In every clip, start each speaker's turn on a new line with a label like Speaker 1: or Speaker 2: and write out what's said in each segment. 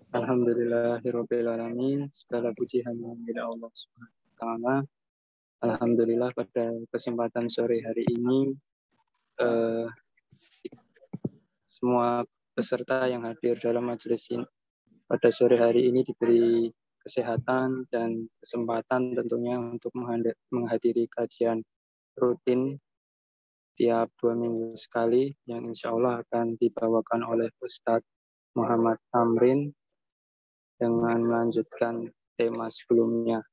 Speaker 1: Alhamdulillahirabbil alamin. Segala puji hanya milik Allah Subhanahu wa taala. Alhamdulillah pada kesempatan sore hari ini eh, semua peserta yang hadir dalam majelis ini pada sore hari ini diberi kesehatan dan kesempatan tentunya untuk menghadiri kajian rutin tiap 2 minggu sekali yang insya Allah akan dibawakan oleh Ustadz Muhammad Amrin dengan melanjutkan tema sebelumnya.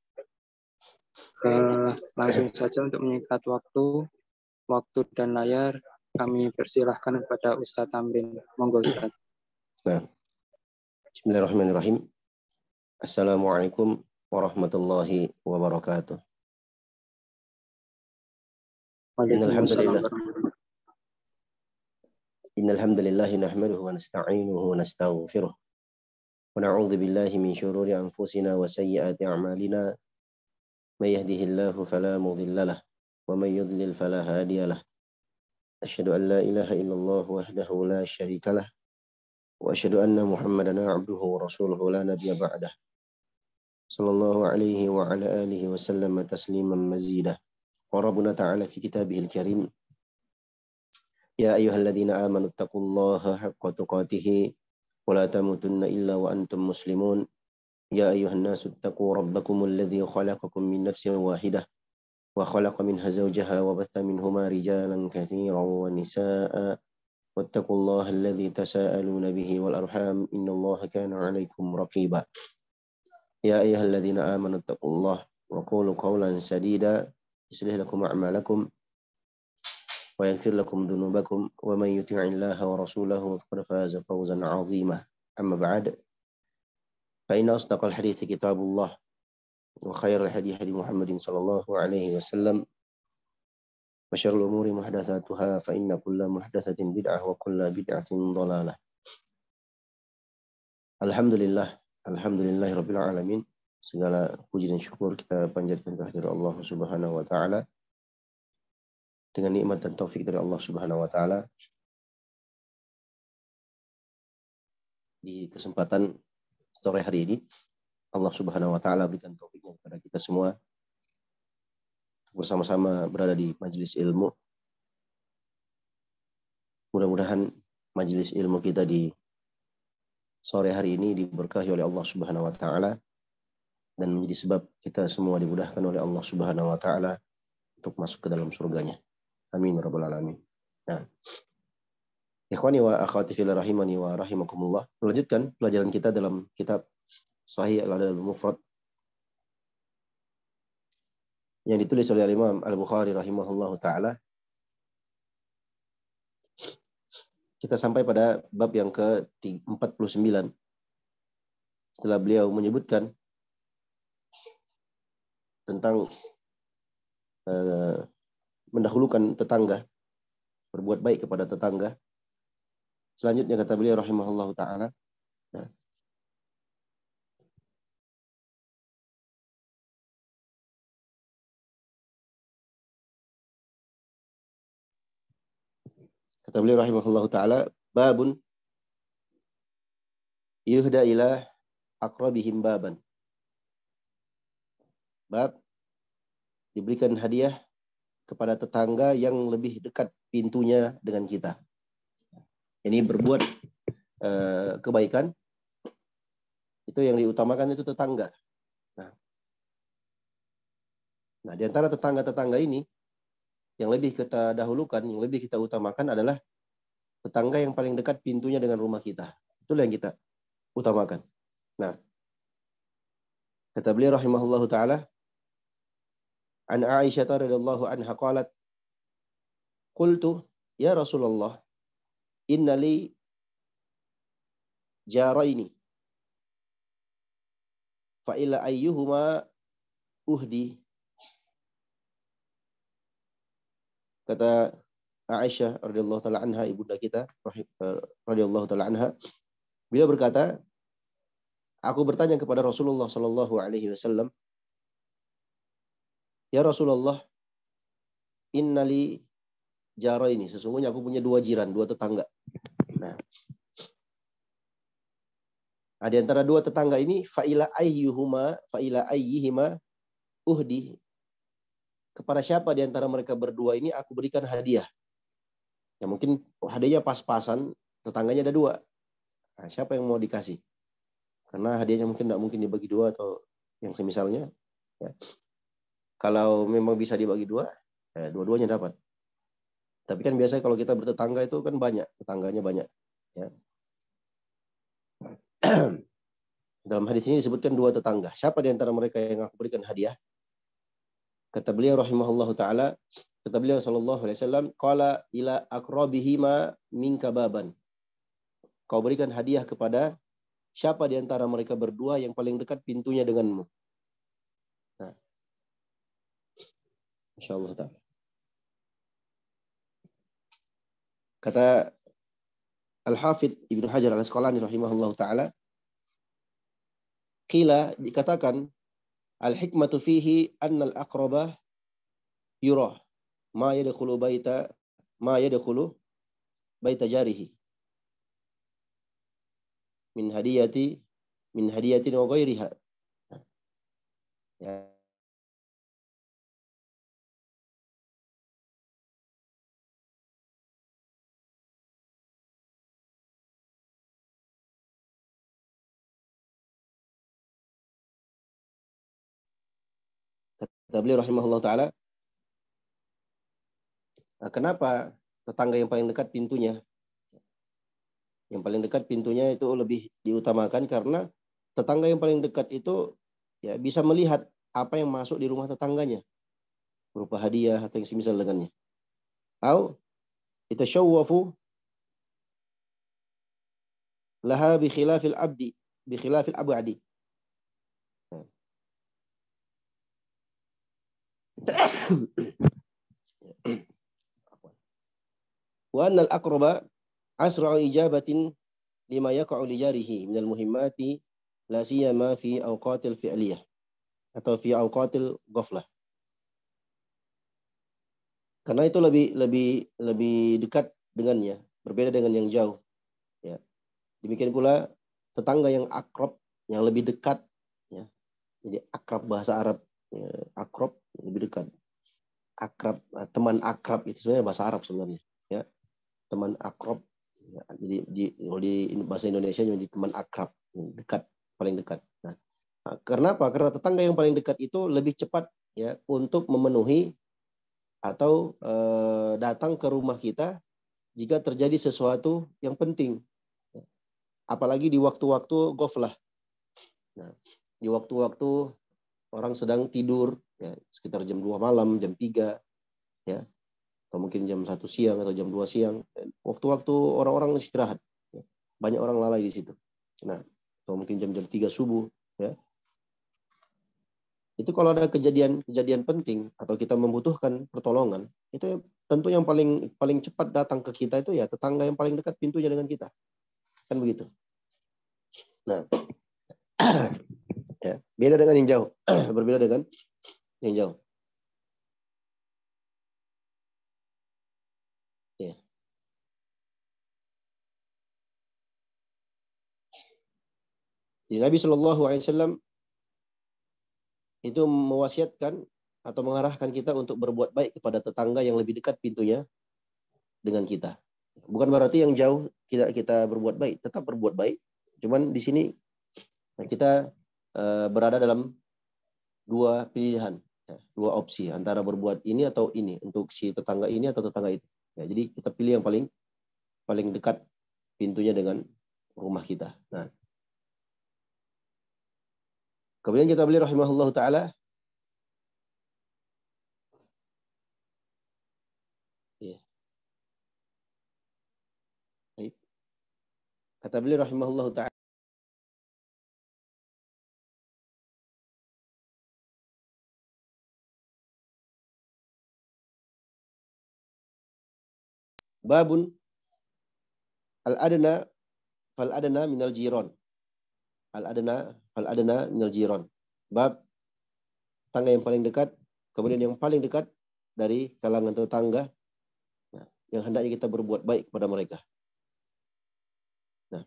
Speaker 1: Langsung saja untuk menyingkat waktu dan layar, kami persilahkan kepada Ustadz Amrin. Monggo Ustadz.
Speaker 2: Nah, Bismillahirrahmanirrahim. Assalamualaikum warahmatullahi wabarakatuh. Innal hamdalillah nahmaduhu wa nasta'inuhu wa nastaghfiruh. Wa na'udzu billahi min shururi anfusina wa sayyiati a'malina. May yahdihillahu fala mudilla lahu wa may yudlil fala hadiya lahu. Asyhadu an la ilaha illallah wahdahu la syarika lahu wa asyhadu anna Muhammadan 'abduhu wa rasuluhu la nabiyya ba'dah. Sallallahu alaihi wa ala alihi wa sallam tasliman mazida. Wa rabbuna ta'ala fi kitabihil karim. Ya ayyuhalladzina amanu taqullaha haqqa tuqatih wa la tamutunna illa wa antum muslimun. Ya ayyuhan nasu taqu rabbakumul ladzi khalaqakum min nafsin wahidah wa khalaqa minha zawjaha wa batha minhuma rijalan katsiran wa nisaa'a. Wattaqullaha alladzi tasaaluna bihi wal arham innallaha kana 'alaikum raqiba. Ya ayyuhalladzina amanu taqullaha wa qulu qawlan sadida yuslih lakum a'malakum wa yaghfir lakum dhunubakum wa man yuti'illaha wa rasulahu faqad faza fawzan 'azima. Amma ba'd. Fa inna asdaqal hadithi kitabullah wa khairal hadi hadi Muhammadin sallallahu alaihi wasallam wa syarrul umuri muhdatsatuha fa inna kulla muhdatsatin bid'ah wa kulla bid'atin dhalalah. Alhamdulillahirabbil alamin. Segala puji dan syukur kita panjatkan kehadirat Allah Subhanahu wa taala. Dengan nikmat dan taufik dari Allah Subhanahu wa taala, di kesempatan sore hari ini Allah Subhanahu wa taala berikan taufiknya kepada kita semua bersama-sama berada di majelis ilmu. Mudah-mudahan majelis ilmu kita di sore hari ini diberkahi oleh Allah Subhanahu wa taala dan menjadi sebab kita semua dimudahkan oleh Allah Subhanahu wa taala untuk masuk ke dalam surganya. Amin ya rabbal alamin. Nah, ikhwani wa akhwati fillah rahimani wa rahimakumullah. Melanjutkan pelajaran kita dalam kitab Sahih Al-Adab Al-Mufrad yang ditulis oleh Imam Al-Bukhari rahimahullahu taala. Kita sampai pada bab yang ke-49. Setelah beliau menyebutkan tentang mendahulukan tetangga, berbuat baik kepada tetangga. Selanjutnya kata beliau rahimahullahu taala, kata beliau rahimahullahu taala, babun yuhda ila aqrabihim baban. Bab diberikan hadiah kepada tetangga yang lebih dekat pintunya dengan kita. Ini berbuat kebaikan, itu yang diutamakan itu tetangga. Nah, di antara tetangga-tetangga ini, yang lebih kita dahulukan, yang lebih kita utamakan adalah tetangga yang paling dekat pintunya dengan rumah kita. Itulah yang kita utamakan. Nah, kata beliau rahimahullahu ta'ala, An Aisyah radhiyallahu anha qalat, qultu ya Rasulullah, inna li jaraini fa ila ayyuhuma uhdi. Kata Aisyah radhiyallahu taala anha, ibunda kita radhiyallahu taala anha, beliau berkata, aku bertanya kepada Rasulullah sallallahu alaihi wasallam, ya Rasulullah, innali jaraini, sesungguhnya aku punya dua jiran, dua tetangga. Nah, Nah, di antara dua tetangga ini fa'ila ayyihima uhdi, kepada siapa di antara mereka berdua ini aku berikan hadiah. Ya mungkin hadiahnya pas-pasan, tetangganya ada dua. Nah, siapa yang mau dikasih? Karena hadiahnya mungkin tidak mungkin dibagi dua atau yang semisalnya. Ya. Kalau memang bisa dibagi dua, ya dua-duanya dapat. Tapi kan biasanya kalau kita bertetangga itu kan banyak, tetangganya banyak. Ya. Dalam hadis ini disebutkan dua tetangga. Siapa di antara mereka yang aku berikan hadiah? Kata beliau rahimahullahu taala, kata beliau sallallahu alaihi wasallam, qala ila aqrabihima minka baban. Kau berikan hadiah kepada siapa di antara mereka berdua yang paling dekat pintunya denganmu. Nah, insyaallah taala. Kata Al-Hafidh Ibnu Hajar Al-Asqalani rahimahullahu taala, qila, dikatakan, al-hikmatu fihi anna al-aqrabah yurah ma yadkhulu baita jarihi min hadiyatin wa ghairiha. Ya. Kata beliau rahimahullah taala, kenapa tetangga yang paling dekat pintunya? Yang paling dekat pintunya itu lebih diutamakan karena tetangga yang paling dekat itu ya bisa melihat apa yang masuk di rumah tetangganya berupa hadiah atau yang semisal dengannya. Atau itashawwafu laha bi khilafil abadi. Wa anna al-aqraba asra'u ijabatin lima yaqa'u li jarihi minal muhimmati la siyama fi awqatil fi'liyah atau fi awqatil ghaflah. Karena itu lebih dekat dengannya, berbeda dengan yang jauh. Ya. Demikian pula tetangga yang akrab, yang lebih dekat. Ya. Jadi akrab bahasa Arab, ya, akrab lebih dekat. Akrab, teman akrab itu sebenarnya bahasa Arab sebenarnya. Ya. Teman akrab. Ya. Jadi di bahasa Indonesia menjadi teman akrab, dekat, paling dekat. Nah, karena apa? Karena tetangga yang paling dekat itu lebih cepat ya untuk memenuhi atau datang ke rumah kita jika terjadi sesuatu yang penting. Apalagi di waktu-waktu ghaflah. Nah, di waktu-waktu orang sedang tidur, ya, sekitar jam 2 malam, jam 3, ya, atau mungkin jam 1 siang atau jam 2 siang. Waktu-waktu orang-orang istirahat. Ya. Banyak orang lalai di situ. Nah, atau mungkin jam-jam 3 subuh. Ya. Itu kalau ada kejadian penting atau kita membutuhkan pertolongan, itu tentu yang paling cepat datang ke kita itu ya tetangga yang paling dekat pintunya dengan kita. Kan begitu. Nah, ya, beda dengan yang jauh. Berbeda dengan yang jauh. Ya. Jadi Nabi SAW itu mewasiatkan atau mengarahkan kita untuk berbuat baik kepada tetangga yang lebih dekat pintunya dengan kita. Bukan berarti yang jauh kita berbuat baik, tetap berbuat baik. Cuman di sini kita berada dalam dua pilihan, ya, dua opsi antara berbuat ini atau ini untuk si tetangga ini atau tetangga itu. Ya, jadi kita pilih yang paling dekat pintunya dengan rumah kita. Nah, kemudian kita beli rahimahullah taala. Ya. Baik. Kata beliau rahimahullah taala, babun al-adna fal-adna minal jiran. Al-adna fal-adna minal jiran. Bab tetangga yang paling dekat, kemudian yang paling dekat dari kalangan tetangga, nah, yang hendaknya kita berbuat baik kepada mereka. Nah,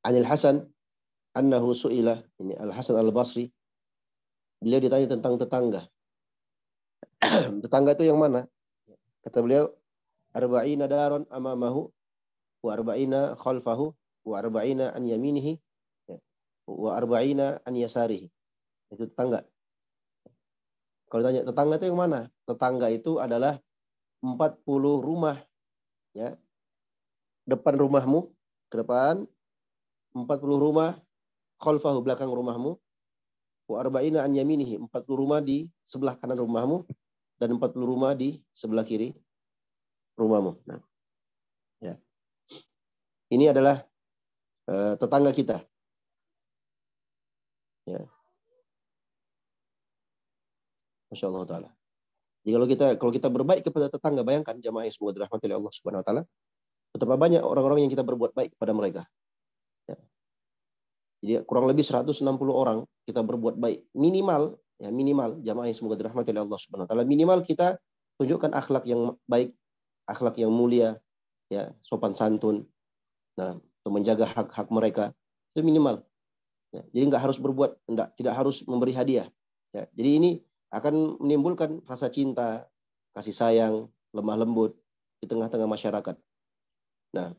Speaker 2: Anil Hasan annahu su'ila, ini Al Hasan Al Basri, beliau ditanya tentang tetangga. Tetangga itu yang mana? Kata beliau, arba'ina daron amamahu wa arba'ina khalfahu wa arba'ina an yaminihi wa arba'ina an yasarihi. Itu tetangga. Kalau tanya tetangga itu yang mana? Tetangga itu adalah 40 rumah, ya. Depan rumahmu, ke depan, 40 rumah, khalfahu, belakang rumahmu, wa arba'ina an yaminihi, 40 rumah di sebelah kanan rumahmu, dan 40 rumah di sebelah kiri rumahmu. Nah, ya. Ini adalah tetangga kita. Ya. Masya Allah Ta'ala. Jadi kalau kita berbaik kepada tetangga, bayangkan jamaah yang semoga dirahmati oleh Allah Subhanahu Wa Ta'ala, betapa banyak orang-orang yang kita berbuat baik kepada mereka. Ya. Jadi kurang lebih 160 orang kita berbuat baik. Minimal, ya minimal jamaah yang semoga dirahmati oleh Allah Subhanahu Wa Ta'ala. Minimal kita tunjukkan akhlak yang baik, akhlak yang mulia, ya sopan santun. Nah, untuk menjaga hak-hak mereka itu minimal. Ya, jadi tidak harus memberi hadiah. Ya, jadi ini akan menimbulkan rasa cinta, kasih sayang, lemah lembut di tengah-tengah masyarakat. Nah,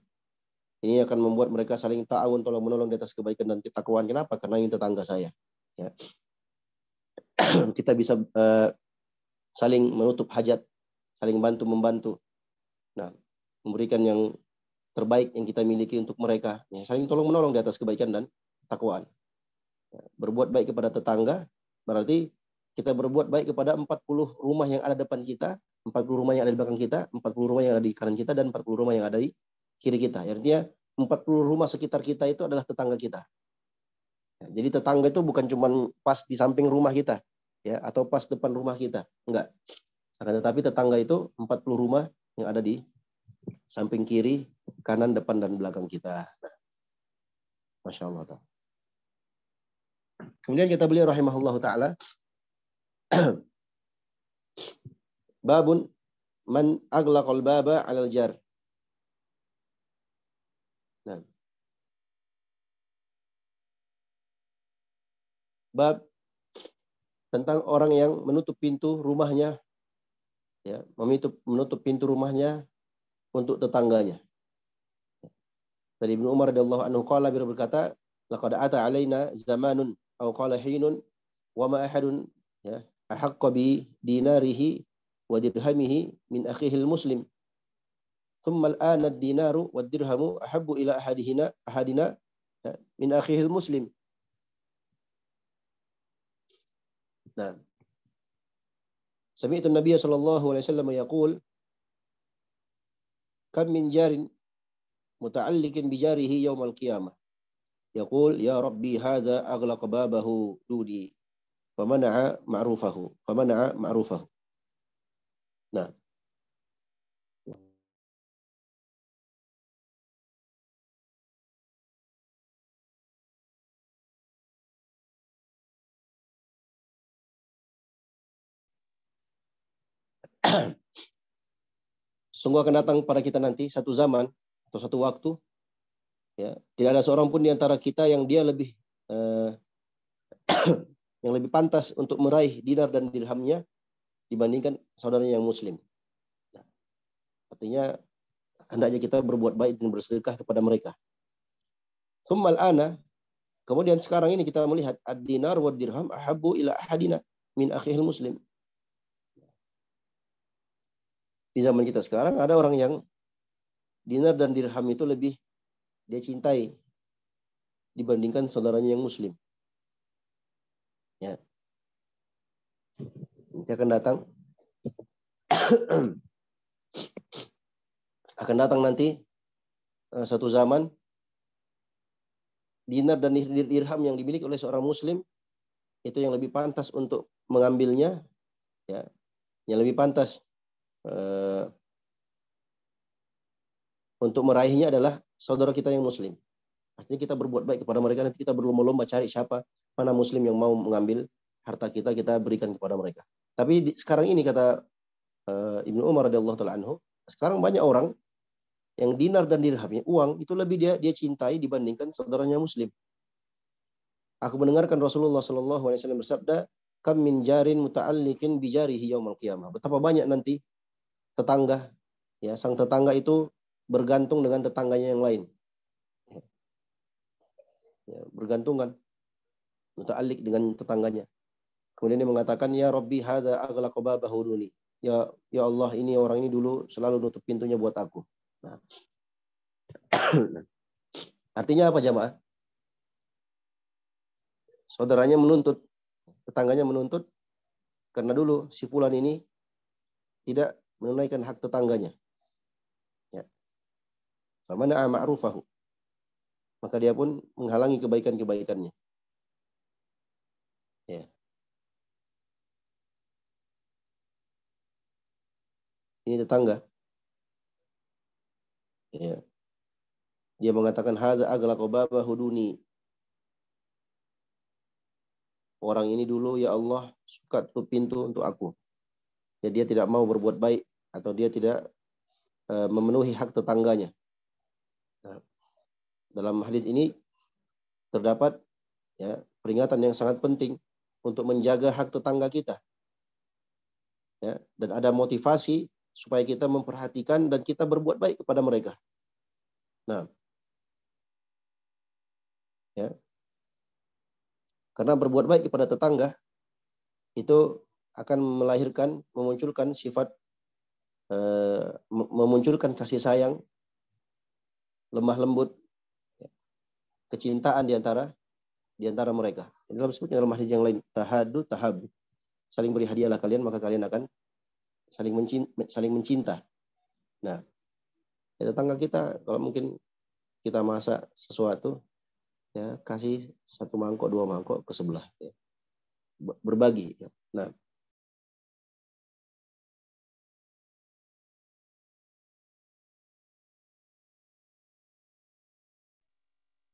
Speaker 2: ini akan membuat mereka saling ta'awun, tolong menolong di atas kebaikan dan ketakwaan. Kenapa? Karena ini tetangga saya. Ya. Kita bisa saling menutup hajat, saling bantu membantu. Nah, memberikan yang terbaik yang kita miliki untuk mereka. Ya, saling tolong menolong di atas kebaikan dan ketakwaan. Ya, berbuat baik kepada tetangga berarti kita berbuat baik kepada 40 rumah yang ada depan kita, 40 rumah yang ada di belakang kita, 40 rumah yang ada di kanan kita, dan 40 rumah yang ada di kiri kita. Artinya 40 rumah sekitar kita itu adalah tetangga kita. Ya, jadi tetangga itu bukan cuma pas di samping rumah kita, ya, atau pas depan rumah kita. Enggak. Akan tetapi tetangga itu 40 rumah yang ada di samping kiri, kanan, depan, dan belakang kita. Masya Allah. Kemudian kata beliau rahimahullah ta'ala, babun man aglaqal baba 'alal jar. Nah. Bab tentang orang yang menutup pintu rumahnya, ya, menutup pintu rumahnya untuk tetangganya. Dari Ibnu Umar radhiyallahu anhu qala, beliau berkata, laqad ata alaina zamanun aw qala hinun wa ma ahadun, ya, ahaqqa bi dinarihi wa dirhamihi min akhihi al-muslim. Thumma al-ana ad-dinaru wa ad-dirhamu ahabbu ila ahadina min akhihi al-muslim. Nah, sami'tu an-nabiy sallallahu alaihi wasallam yaqul kam min jarin muta'alliqin bi jarihi yaumal qiyamah yaqul ya rabbi hadza aghlaqa babahu dudi famana'a ma'rufahu. Nah, sungguh akan datang pada kita nanti satu zaman atau satu waktu, ya, tidak ada seorang pun di antara kita yang dia lebih yang lebih pantas untuk meraih dinar dan dirhamnya dibandingkan saudaranya yang muslim. Nah, artinya hendaknya kita berbuat baik dan bersedekah kepada mereka. Tsummal ana, kemudian sekarang ini kita melihat ad-dinar wa dirham ahabbu ila ahadina min akhihil muslim. Di zaman kita sekarang ada orang yang dinar dan dirham itu lebih dia cintai dibandingkan saudaranya yang muslim. Ya. Nanti akan datang nanti satu zaman dinar dan dirham yang dimiliki oleh seorang muslim itu yang lebih pantas untuk mengambilnya, ya, yang lebih pantas untuk meraihnya adalah saudara kita yang muslim. Artinya kita berbuat baik kepada mereka, nanti kita berlomba-lomba cari siapa mana muslim yang mau mengambil harta kita, kita berikan kepada mereka. Tapi sekarang ini kata Ibnu Umar radhiyallahu taala anhu, sekarang banyak orang Yang dinar dan dirhamnya, uang, itu lebih dia cintai dibandingkan saudaranya muslim. Aku mendengarkan Rasulullah SAW bersabda, kam min jarin muta'alliqin bijarihi yaumal qiyamah. Betapa banyak nanti tetangga, ya, sang tetangga itu bergantung dengan tetangganya yang lain. Ya, bergantungan, muta'alliq dengan tetangganya. Kemudian dia mengatakan, ya Rabbi hadza aghlaqa babahu duni. Ya Allah, ini orang ini dulu selalu nutup pintunya buat aku. Nah. Artinya apa jamaah? Saudaranya menuntut, tetangganya menuntut, karena dulu si fulan ini tidak menunaikan hak tetangganya. Ya. Famana'a ma'rufahu. Maka dia pun menghalangi kebaikan-kebaikannya. Ya. Ini tetangga. Ya. Dia mengatakan hadza aghlaqa babahu duni. Orang ini dulu ya Allah suka tutup pintu untuk aku. Ya, dia tidak mau berbuat baik atau dia tidak memenuhi hak tetangganya. Nah, dalam hadis ini terdapat, ya, peringatan yang sangat penting untuk menjaga hak tetangga kita. Ya, dan ada motivasi supaya kita memperhatikan dan kita berbuat baik kepada mereka. Nah, ya, karena berbuat baik kepada tetangga itu akan memunculkan sifat, memunculkan kasih sayang, lemah lembut, kecintaan di antara mereka. Dalam sebutnya dalam hadis yang lain, tahadu tahabu. Saling beri hadiahlah kalian, maka kalian akan saling mencinta. Nah, ya, tetangga kita kalau mungkin kita masak sesuatu, ya, kasih 1 mangkok 2 mangkok ke sebelah, ya. Berbagi, ya. Nah,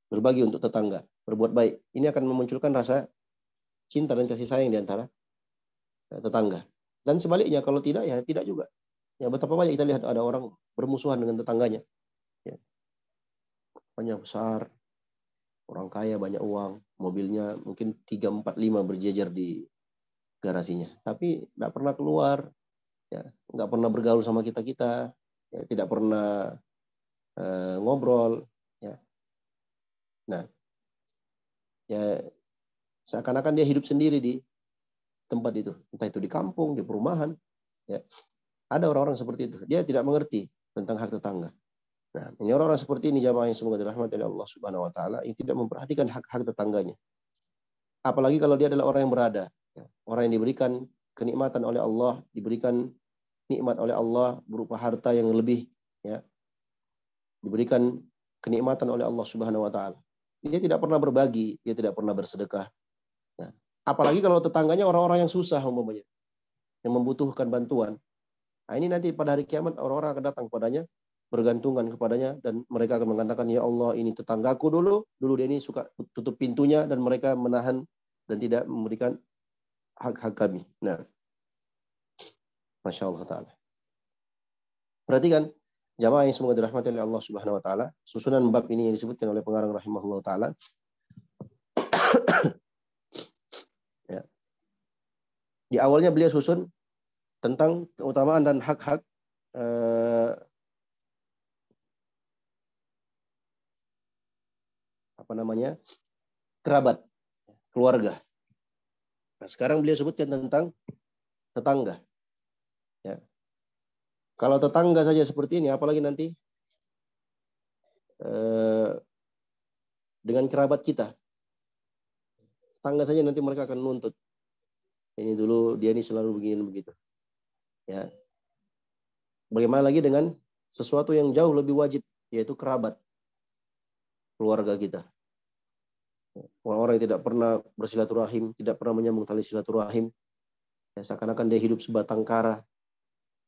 Speaker 2: berbagi untuk tetangga, berbuat baik, ini akan memunculkan rasa cinta dan kasih sayang di antara tetangga. Dan sebaliknya kalau tidak, ya tidak juga. Ya, betapa banyak kita lihat ada orang bermusuhan dengan tetangganya. Ya. Banyak besar, orang kaya, banyak uang, mobilnya mungkin 3, 4, 5 berjejer di garasinya. Tapi tidak pernah keluar, ya, nggak pernah bergaul sama kita-kita, ya, tidak pernah ngobrol. Ya. Nah, ya seakan-akan dia hidup sendiri di tempat itu, entah itu di kampung, di perumahan. Ya. Ada orang-orang seperti itu, dia tidak mengerti tentang hak tetangga. Nah, ini orang-orang seperti ini jamaah yang semoga dirahmati oleh Allah Subhanahu wa taala, yang tidak memperhatikan hak-hak tetangganya. Apalagi kalau dia adalah orang yang berada, ya, orang yang diberikan kenikmatan oleh Allah, diberikan nikmat oleh Allah berupa harta yang lebih, ya, diberikan kenikmatan oleh Allah Subhanahu wa taala. Dia tidak pernah berbagi, dia tidak pernah bersedekah. Nah, apalagi kalau tetangganya orang-orang yang susah umpamanya, yang membutuhkan bantuan. Nah, ini nanti pada hari kiamat orang-orang akan datang kepadanya, bergantungan kepadanya, dan mereka akan mengatakan, ya Allah, ini tetanggaku dulu dia ini suka tutup pintunya dan mereka menahan dan tidak memberikan hak-hak kami. Nah, Masya Allah Ta'ala. Perhatikan, jamaah yang semoga dirahmati oleh Allah Subhanahu wa taala, susunan bab ini yang disebutkan oleh pengarang rahimahullah taala. Ya. Di awalnya beliau susun tentang keutamaan dan hak-hak kerabat, keluarga. Nah, sekarang beliau sebutkan tentang tetangga. Ya. Kalau tetangga saja seperti ini, apalagi nanti dengan kerabat kita. Tetangga saja nanti mereka akan nuntut. Ini dulu dia ini selalu begini begitu. Ya. Bagaimana lagi dengan sesuatu yang jauh lebih wajib, yaitu kerabat, keluarga kita. Orang-orang yang tidak pernah bersilaturahim, tidak pernah menyambung tali silaturahim, ya, seakan-akan dia hidup sebatang kara,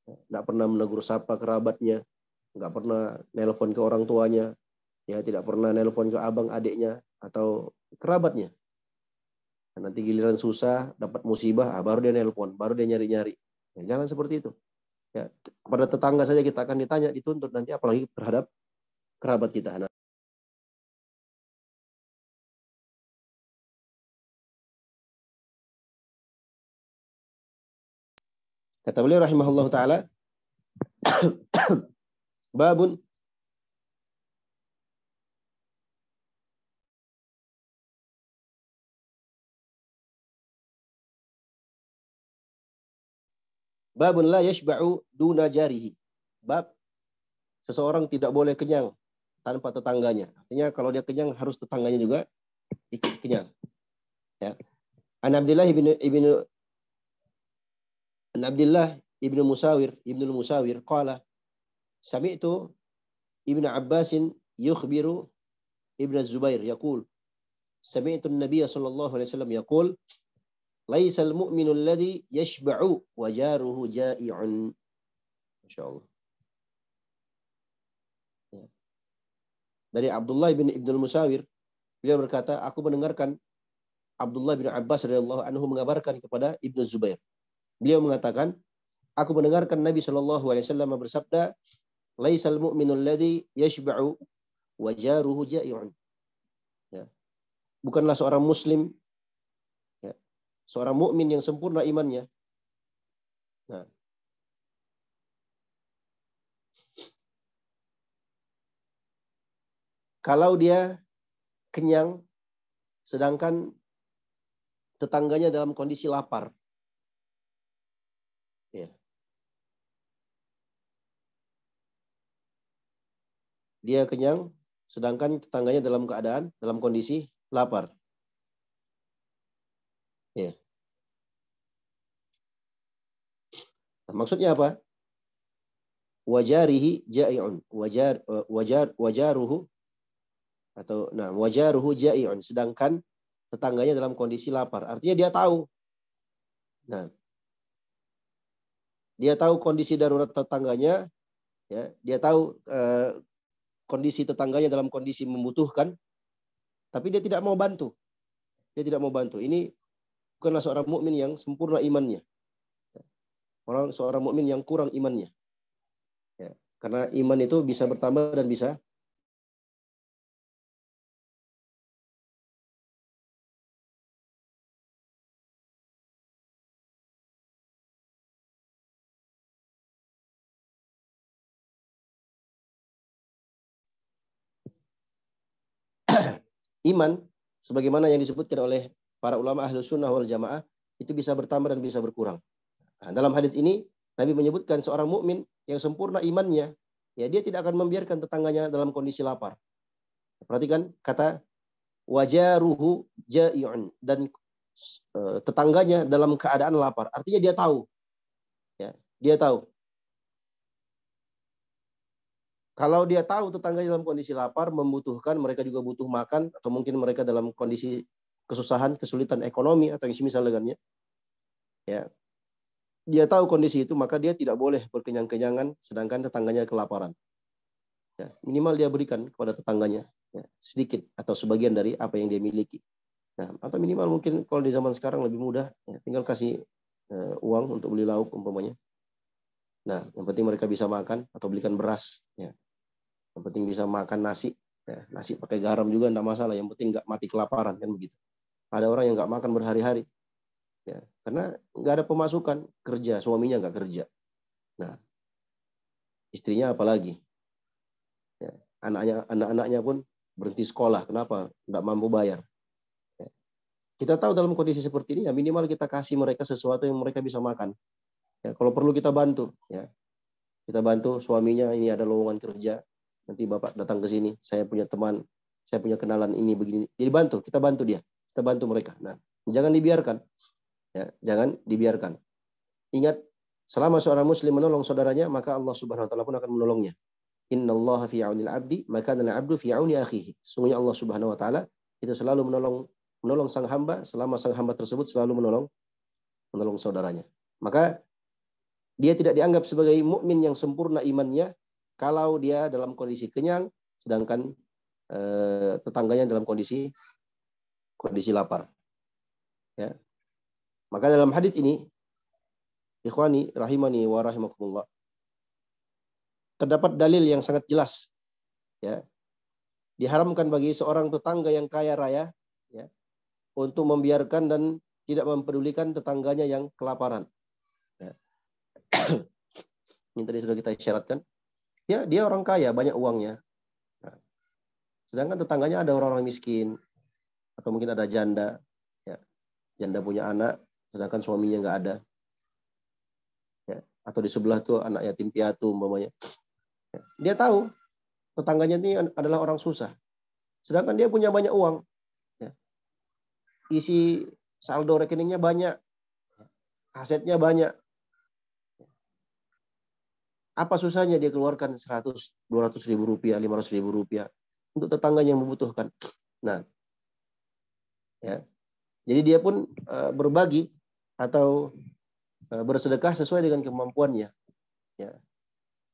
Speaker 2: tidak pernah menegur sapa kerabatnya, nggak pernah nelpon ke orang tuanya, ya, tidak pernah nelpon ke abang adiknya atau kerabatnya. Dan nanti giliran susah, dapat musibah, baru dia nelpon, baru dia nyari-nyari. Ya, jangan seperti itu. Ya, pada tetangga saja kita akan ditanya, dituntut nanti, apalagi terhadap kerabat kita. Nah, kata beliau rahimahullah taala, babun la yashba'u duna jarihi. Bab seseorang tidak boleh kenyang tanpa tetangganya. Artinya kalau dia kenyang harus tetangganya juga ikut kenyang. Ya. An Abdullah ibnu Musawir qala sami'tu Ibnu Abbasin yukhbiru Ibnu Zubair yaqul sami'tu an-nabiy sallallahu alaihi wasallam yaqul laisal mu'minu alladhi yashba'u wa jaruhu ja'i'un. Masyaallah. Dari Abdullah bin Ibnu Musawir, beliau berkata, aku mendengarkan Abdullah bin Abbas radhiyallahu anhu mengabarkan kepada Ibnu Zubair. Beliau mengatakan, aku mendengarkan Nabi sallallahu alaihi wasallam bersabda, laisal mu'minu alladhi yashba'u wa jaruhu ja'i'un. Ya. Bukanlah seorang muslim, ya, seorang mukmin yang sempurna imannya. Nah, kalau dia kenyang, sedangkan tetangganya dalam kondisi lapar. Ya. Dia kenyang, sedangkan tetangganya dalam kondisi lapar. Ya. Nah, maksudnya apa? Wajarihi ja'i'un. Wajaruhu atau wajaruhu ja'i'un, sedangkan tetangganya dalam kondisi lapar. Artinya dia tahu. Nah, dia tahu kondisi darurat tetangganya, ya, dia tahu kondisi tetangganya dalam kondisi membutuhkan, tapi dia tidak mau bantu. Dia tidak mau bantu. Ini bukanlah seorang mukmin yang sempurna imannya. Seorang mukmin yang kurang imannya. Ya, karena iman itu bisa bertambah dan bisa iman, sebagaimana yang disebutkan oleh para ulama Ahlus Sunnah wal Jamaah, itu bisa bertambah dan bisa berkurang. Nah, dalam hadis ini, Nabi menyebutkan seorang mukmin yang sempurna imannya, ya dia tidak akan membiarkan tetangganya dalam kondisi lapar. Perhatikan kata wajaruhu ja'i'un, dan tetangganya dalam keadaan lapar. Artinya dia tahu. Ya, dia tahu. Kalau dia tahu tetangganya dalam kondisi lapar, membutuhkan, mereka juga butuh makan, atau mungkin mereka dalam kondisi kesusahan, kesulitan ekonomi, atau yang semisal dengannya, ya, dia tahu kondisi itu, maka dia tidak boleh berkenyang-kenyangan, sedangkan tetangganya kelaparan. Ya, minimal dia berikan kepada tetangganya, ya, sedikit atau sebagian dari apa yang dia miliki. Nah, atau minimal mungkin kalau di zaman sekarang lebih mudah, ya, tinggal kasih uang untuk beli lauk umpamanya. Nah, yang penting mereka bisa makan, atau belikan beras. Ya. Yang penting bisa makan nasi. Ya, nasi pakai garam juga enggak masalah. Yang penting enggak mati kelaparan, kan begitu. Ada orang yang enggak makan berhari-hari. Ya, karena enggak ada pemasukan kerja, suaminya enggak kerja. Nah, istrinya apalagi. Ya, anak-anaknya pun berhenti sekolah. Kenapa? Enggak mampu bayar. Ya. Kita tahu dalam kondisi seperti ini, ya minimal kita kasih mereka sesuatu yang mereka bisa makan. Ya, kalau perlu kita bantu. Ya. Kita bantu suaminya, ini ada lowongan kerja. Nanti Bapak datang ke sini, saya punya teman, saya punya kenalan ini begini. Jadi kita bantu dia, kita bantu mereka. Nah, jangan dibiarkan, ya, jangan dibiarkan. Ingat, selama seorang muslim menolong saudaranya, maka Allah Subhanahu Wa Taala pun akan menolongnya. Innallaha fi aunil abdi, maka adalah abdu fi auni akhihi. Sungguhnya Allah Subhanahu Wa Taala itu selalu menolong sang hamba, selama sang hamba tersebut selalu menolong saudaranya. Maka dia tidak dianggap sebagai mukmin yang sempurna imannya kalau dia dalam kondisi kenyang, sedangkan tetangganya dalam kondisi lapar. Ya. Maka dalam hadis ini, ikhwani rahimani wa rahimakumullah, terdapat dalil yang sangat jelas, ya, diharamkan bagi seorang tetangga yang kaya raya, ya, untuk membiarkan dan tidak mempedulikan tetangganya yang kelaparan. Ya. Ini tadi sudah kita isyaratkan. Ya, dia orang kaya, banyak uangnya. Nah, sedangkan tetangganya ada orang-orang miskin, atau mungkin ada janda, ya, janda punya anak, sedangkan suaminya nggak ada. Ya. Atau di sebelah tuh anak yatim piatu umpamanya. Ya. Dia tahu tetangganya ini adalah orang susah, sedangkan dia punya banyak uang. Ya. Isi saldo rekeningnya banyak, asetnya banyak. Apa susahnya dia keluarkan 100, 200 ribu rupiah, 500 ribu rupiah untuk tetangganya yang membutuhkan. Nah, ya, jadi dia pun berbagi atau bersedekah sesuai dengan kemampuannya. Ya.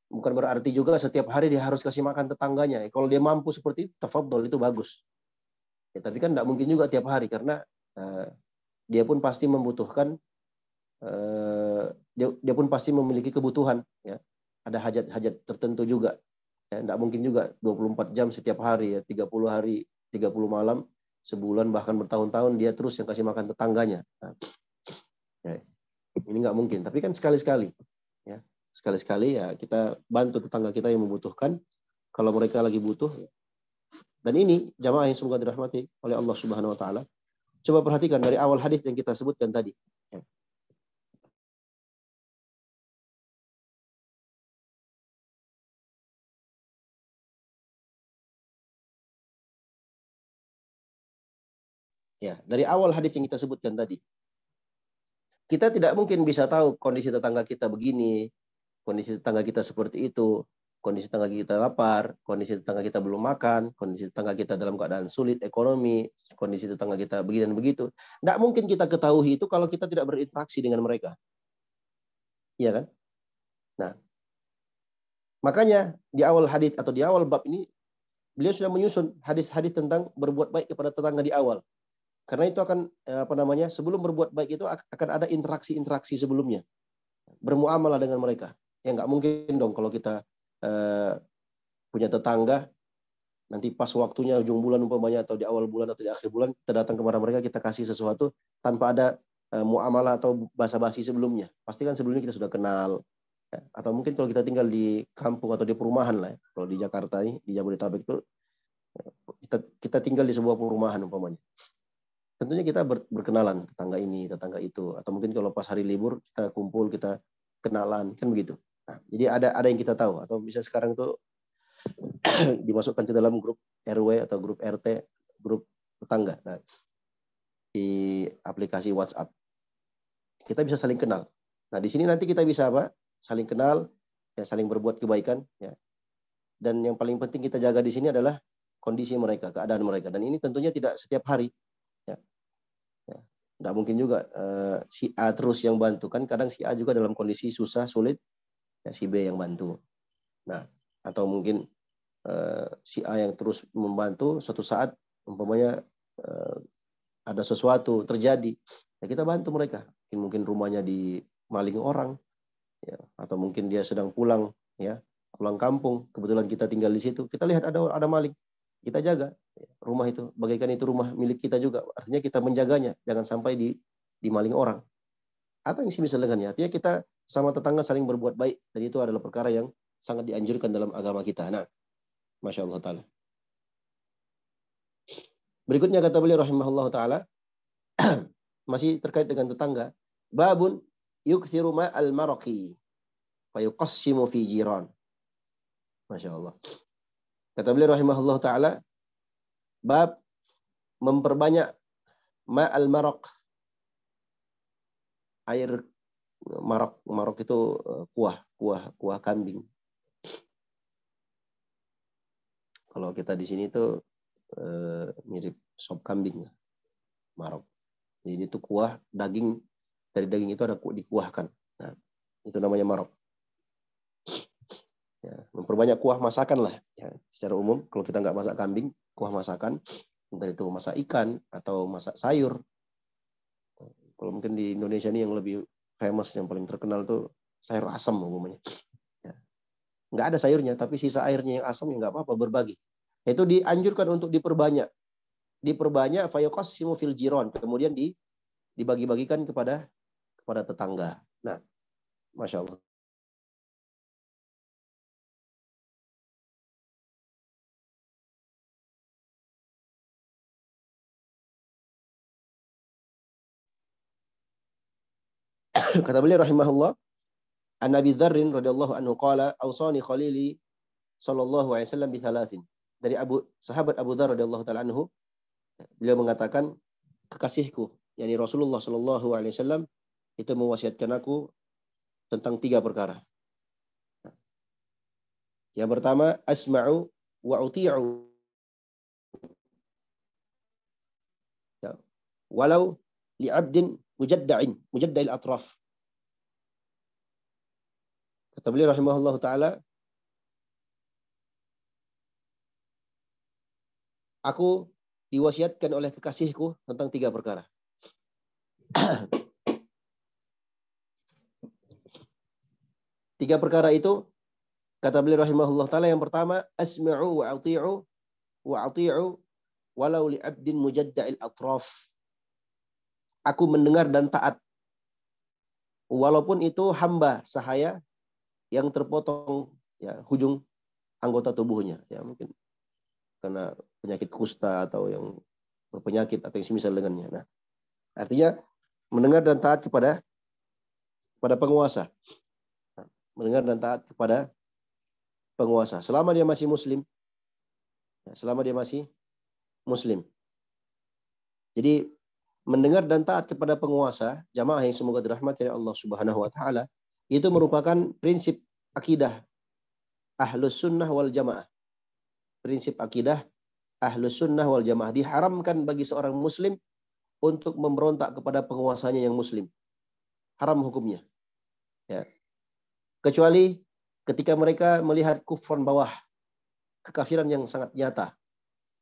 Speaker 2: Bukan berarti juga setiap hari dia harus kasih makan tetangganya. Kalau dia mampu seperti itu, tafadhol, itu bagus. Ya, tapi kan tidak mungkin juga tiap hari, karena dia pun pasti membutuhkan, dia pun pasti memiliki kebutuhan. Ya. Ada hajat-hajat tertentu juga. Ya, tidak mungkin juga 24 jam setiap hari, ya, 30 hari, 30 malam, sebulan, bahkan bertahun-tahun dia terus yang kasih makan tetangganya. Nah, ya, ini nggak mungkin. Tapi kan sekali-sekali, ya, sekali-sekali ya kita bantu tetangga kita yang membutuhkan kalau mereka lagi butuh. Dan ini jamaah yang semoga dirahmati oleh Allah Subhanahu Wa Taala. Coba perhatikan dari awal hadis yang kita sebutkan tadi. Ya. Ya, dari awal hadis yang kita sebutkan tadi, kita tidak mungkin bisa tahu kondisi tetangga kita begini, kondisi tetangga kita seperti itu, kondisi tetangga kita lapar, kondisi tetangga kita belum makan, kondisi tetangga kita dalam keadaan sulit ekonomi, kondisi tetangga kita begini dan begitu. Tidak mungkin kita ketahui itu kalau kita tidak berinteraksi dengan mereka. Iya kan? Nah, makanya di awal hadis atau di awal bab ini, beliau sudah menyusun hadis-hadis tentang berbuat baik kepada tetangga di awal. Karena itu akan, sebelum berbuat baik itu akan ada interaksi-interaksi sebelumnya. Bermuamalah dengan mereka. Ya nggak mungkin dong kalau kita punya tetangga, nanti pas waktunya ujung bulan umpamanya, atau di awal bulan atau di akhir bulan, kita datang kepada mereka, kita kasih sesuatu tanpa ada muamalah atau basa-basi sebelumnya. Pasti kan sebelumnya kita sudah kenal. Ya. Atau mungkin kalau kita tinggal di kampung atau di perumahan lah, ya. Kalau di Jakarta ini, di Jabodetabek itu, kita tinggal di sebuah perumahan umpamanya. Tentunya kita berkenalan, tetangga ini, tetangga itu. Atau mungkin kalau pas hari libur, kita kumpul, kita kenalan, kan begitu. Nah, jadi ada yang kita tahu. Atau bisa sekarang itu dimasukkan ke dalam grup RW atau grup RT, grup tetangga. Nah, di aplikasi WhatsApp. Kita bisa saling kenal. Nah, di sini nanti kita bisa apa? Saling kenal, ya, saling berbuat kebaikan. Ya. Dan yang paling penting kita jaga di sini adalah kondisi mereka, keadaan mereka. Dan ini tentunya tidak setiap hari. Ya. Ya. Tidak mungkin juga si A terus yang bantu. Kan kadang si A juga dalam kondisi susah, sulit, ya, si B yang bantu. Nah, atau mungkin si A yang terus membantu, suatu saat umpamanya ada sesuatu terjadi, ya kita bantu mereka. Mungkin rumahnya dimaling orang, ya, atau mungkin dia sedang pulang, ya, pulang kampung, kebetulan kita tinggal di situ, kita lihat ada maling, kita jaga rumah itu, bagaikan itu rumah milik kita juga. Artinya kita menjaganya, jangan sampai dimaling orang. Atau yang semisal dengannya, artinya kita sama tetangga saling berbuat baik, dan itu adalah perkara yang sangat dianjurkan dalam agama kita. Nah, Masya Allah Ta'ala. Berikutnya kata beliau rahimahullah Ta'ala, masih terkait dengan tetangga. Babun yukthiru ma'al maraqi fayuqassimu fi jiran. Masya Allah. Kata beliau rahimahullah Ta'ala, bab memperbanyak ma'al maraq. Air maraq itu kuah kambing. Kalau kita di sini tuh mirip sop kambing, maraq. Jadi itu kuah daging, dari daging itu ada dikuahkan. Nah, itu namanya maraq. Ya, memperbanyak kuah masakan lah. Ya, secara umum kalau kita nggak masak kambing, kuah masakan, entah itu masak ikan atau masak sayur. Kalau mungkin di Indonesia ini yang lebih famous, yang paling terkenal tuh sayur asam umumnya. Ya. nggak ada sayurnya, tapi sisa airnya yang asam ya nggak apa-apa, berbagi. Itu dianjurkan untuk diperbanyak. Diperbanyak fayuqassimu fil jiron, kemudian dibagi-bagikan kepada tetangga. Nah, Masya Allah. Kata beliau rahimahullah, an Abi Dzarrin radhiyallahu anhu qala awsani khalili sallallahu alaihi wasallam bi thalathin. Dari sahabat Abu Dzar radhiyallahu taala anhu, beliau mengatakan, kekasihku, yakni Rasulullah sallallahu alaihi wasallam itu mewasiatkan aku tentang 3 perkara. Yang pertama, asma'u wa uti'u. Ya. Walau li'abdin mujadda'il atraf. Kata beliau rahimahullah ta'ala, aku diwasiatkan oleh kekasihku tentang 3 perkara. 3 perkara itu, kata beliau rahimahullah ta'ala, yang pertama, asma'u wa ati'u walau li'abdin mujadda'il atraf. Aku mendengar dan taat, walaupun itu hamba sahaya yang terpotong ya hujung anggota tubuhnya, ya mungkin karena penyakit kusta atau yang berpenyakit atau yang semisal dengannya. Nah, artinya mendengar dan taat kepada penguasa. Nah, mendengar dan taat kepada penguasa selama dia masih muslim. Ya, selama dia masih muslim. Jadi mendengar dan taat kepada penguasa, jamaah yang semoga dirahmati oleh Allah Subhanahu wa taala, itu merupakan prinsip akidah Ahlus Sunnah wal Jamaah. Prinsip akidah Ahlus Sunnah wal Jamaah. Diharamkan bagi seorang muslim untuk memberontak kepada penguasanya yang muslim. Haram hukumnya. Ya. Kecuali ketika mereka melihat kufran bawah, kekafiran yang sangat nyata,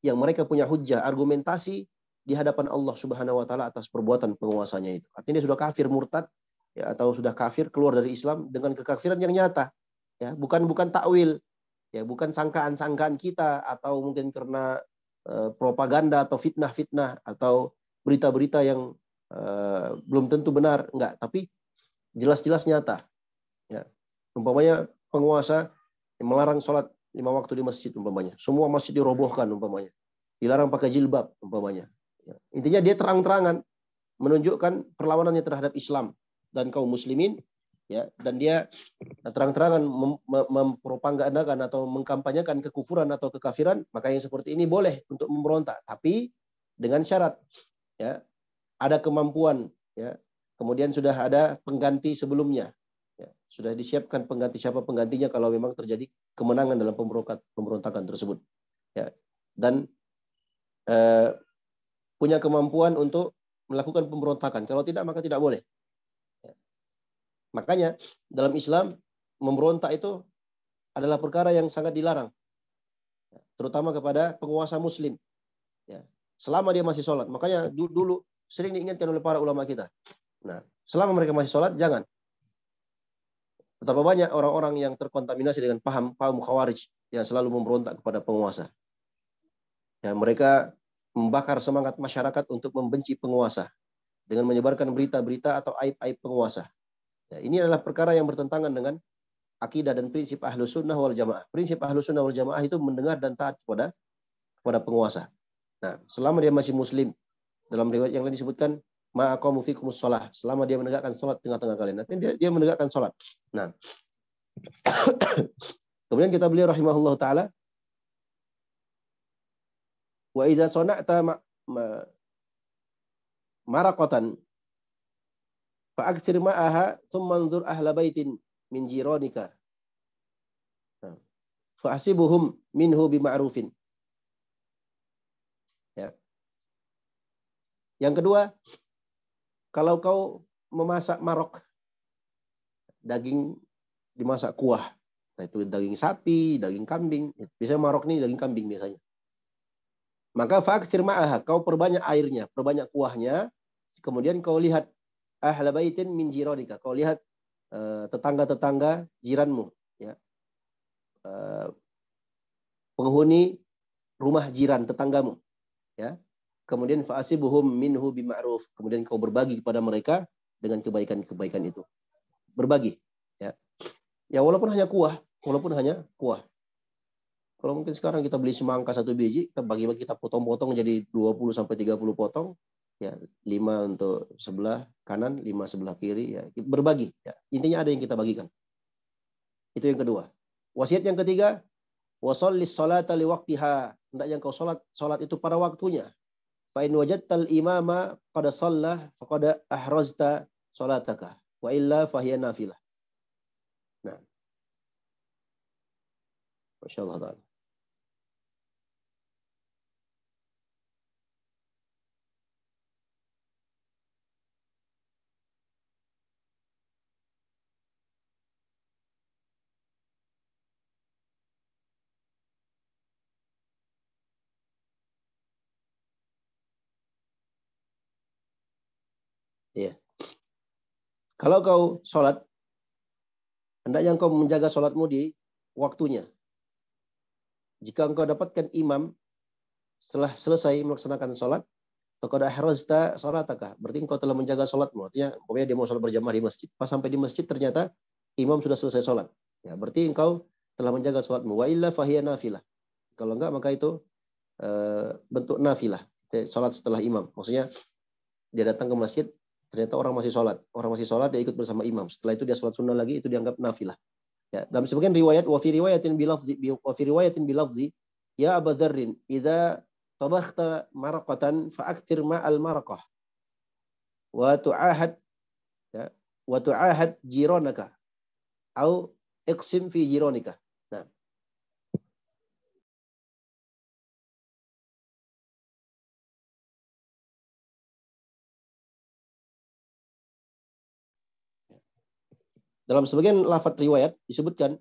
Speaker 2: yang mereka punya hujjah, argumentasi di hadapan Allah Subhanahu wa taala atas perbuatan penguasanya itu. Artinya dia sudah kafir murtad, ya, atau sudah kafir keluar dari Islam dengan kekafiran yang nyata. Ya, bukan takwil, ya, bukan sangkaan-sangkaan kita atau mungkin karena propaganda atau fitnah-fitnah atau berita-berita yang belum tentu benar, enggak, tapi jelas-jelas nyata. Ya. Umpamanya penguasa yang melarang sholat 5 waktu di masjid umpamanya. Semua masjid dirobohkan umpamanya. Dilarang pakai jilbab umpamanya. Ya. Intinya dia terang-terangan menunjukkan perlawanannya terhadap Islam dan kaum muslimin, ya, dan dia terang-terangan mempropagandakan atau mengkampanyekan kekufuran atau kekafiran, maka yang seperti ini boleh untuk memberontak, tapi dengan syarat, ya, ada kemampuan, ya, kemudian sudah ada pengganti sebelumnya, ya, sudah disiapkan pengganti, siapa penggantinya kalau memang terjadi kemenangan dalam pemberontakan tersebut, ya, dan punya kemampuan untuk melakukan pemberontakan. Kalau tidak, maka tidak boleh. Ya. Makanya dalam Islam memberontak itu adalah perkara yang sangat dilarang, ya, terutama kepada penguasa muslim, ya, selama dia masih sholat. Makanya dulu sering diingatkan oleh para ulama kita. Nah, selama mereka masih sholat, jangan. Betapa banyak orang-orang yang terkontaminasi dengan paham Khawarij yang selalu memberontak kepada penguasa. Ya, mereka membakar semangat masyarakat untuk membenci penguasa dengan menyebarkan berita-berita atau aib-aib penguasa. Ya, ini adalah perkara yang bertentangan dengan akidah dan prinsip Ahlus Sunnah wal Jamaah. Prinsip Ahlus Sunnah wal Jamaah itu mendengar dan taat kepada penguasa. Nah, selama dia masih muslim, dalam riwayat yang lain disebutkan ma'aqamu fikumus shalah, selama dia menegakkan salat tengah-tengah kalian. Artinya dia menegakkan salat. Nah, kemudian kita beliau rahimahullah taala, wa idza sana'ta maraqatan fa aktsir ma'aha thumma anzur ahla baitin min jiranika fa hasibuhum minhu bima'rufin. Ya. Yang kedua, kalau kau memasak marok, daging dimasak kuah, nah itu daging sapi, daging kambing, biasanya marok ini daging kambing biasanya. Maka fa'aktsir ma'aha, kau perbanyak airnya, perbanyak kuahnya, kemudian kau lihat ahla baitin min jiranika, kau lihat tetangga-tetangga jiranmu, ya. penghuni rumah jiran tetanggamu, ya. Kemudian fa'asibuhum minhu bima'ruf, kemudian kau berbagi kepada mereka dengan kebaikan-kebaikan itu. Berbagi, ya. Ya walaupun hanya kuah. Kalau mungkin sekarang kita beli semangka 1 biji, kita bagi-bagi, kita potong-potong jadi 20 sampai 30 potong, ya, 5 untuk sebelah kanan, 5 sebelah kiri, ya. Berbagi, ya. Intinya ada yang kita bagikan. Itu yang kedua. Wasiat yang ketiga, wasallis salata liwaqtiha, hendaknya kau salat itu pada waktunya. Fa in wajadtal imama qad shalla faqad ahrazta salataka wa illa fahiya nafilah. Nah, masyaallah taala. Ya. Kalau kau sholat, hendaknya engkau menjaga sholatmu di waktunya. Jika engkau dapatkan imam setelah selesai melaksanakan sholat, faqad ahrazta sholataka, berarti engkau telah menjaga sholatmu. Artinya, pokoknya dia mau sholat berjamaah di masjid. Pas sampai di masjid ternyata imam sudah selesai sholat. Ya, berarti engkau telah menjaga sholatmu. Wa illa fahiya nafilah. Kalau enggak, maka itu bentuk nafilah. Sholat setelah imam. Maksudnya, dia datang ke masjid, ternyata orang masih sholat, dia ikut bersama imam. Setelah itu dia sholat sunnah lagi, itu dianggap nafilah. Ya, dalam sebagian riwayat, wa fi riwayatin bilafzi, ya Abu Dzarrin, idza tabakhta maraqatan fa'akthir ma'al maraqah wa tu'ahad, ya, wa tu'ahad jiranaka au iqsim fi jiranika. Nah, dalam sebagian lafaz riwayat disebutkan